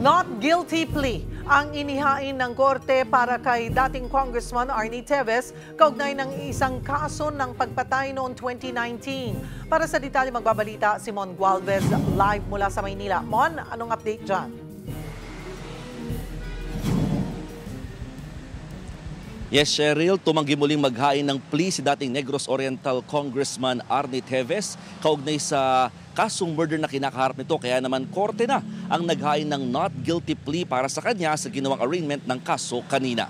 Not guilty plea ang inihain ng korte para kay dating Congressman Arnie Teves kaugnay ng isang kaso ng pagpatay noong 2019. Para sa detalye magbabalita si Mon Gualvez live mula sa Maynila. Mon, anong update dyan? Yes, Cheryl, tumanggi muling maghain ng plea si dating Negros Oriental Congressman Arnie Teves kaugnay sa kasong murder na kinakaharap nito. Kaya naman korte na ang naghain ng not guilty plea para sa kanya sa ginawang arraignment ng kaso kanina.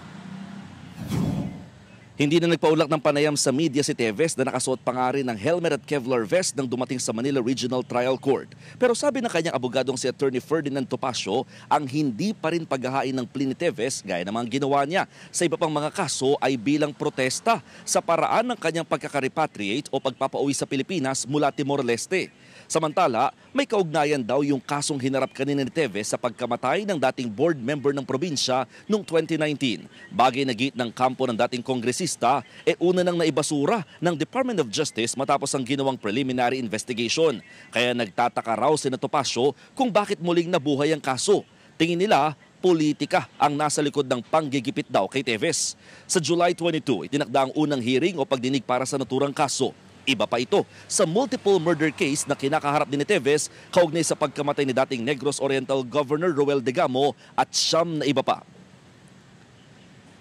Hindi na nagpaulak ng panayam sa media si Teves na nakasuot pa nga rin ng helmet at Kevlar vest nang dumating sa Manila Regional Trial Court. Pero sabi ng kanyang abogadong si Attorney Ferdinand Topacio, ang hindi pa rin paghahain ng plea ni Teves, gaya namang ginawa niya sa iba pang mga kaso, ay bilang protesta sa paraan ng kanyang pagkaka-repatriate o pagpapauwi sa Pilipinas mula Timor-Leste. Samantala, may kaugnayan daw yung kasong hinarap kanina ni Teves sa pagkamatay ng dating board member ng probinsya noong 2019. Bagay na gate ng kampo ng dating kongresista, una nang naibasura ng Department of Justice matapos ang ginawang preliminary investigation. Kaya nagtataka raw si Topacio kung bakit muling nabuhay ang kaso. Tingin nila, politika ang nasa likod ng panggigipit daw kay Teves. Sa July 22, itinakda ang unang hearing o pagdinig para sa naturang kaso. Iba pa ito sa multiple murder case na kinakaharap din ni Teves kaugnay sa pagkamatay ni dating Negros Oriental Governor Roel Degamo at siyam na iba pa.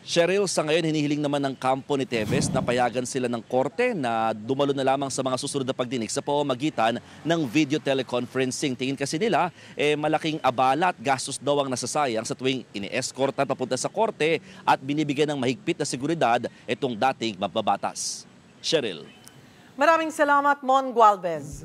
Cheryl, sa ngayon hinihiling naman ng kampo ni Teves na payagan sila ng korte na dumalo na lamang sa mga susunod na pagdinig sa pamamagitan ng video teleconferencing. Tingin kasi nila, malaking abala at gastos daw ang nasasayang sa tuwing ini-escortan papunta sa korte at binibigyan ng mahigpit na seguridad itong dating mababatas. Cheryl. Maraming salamat, Mon Gualvez.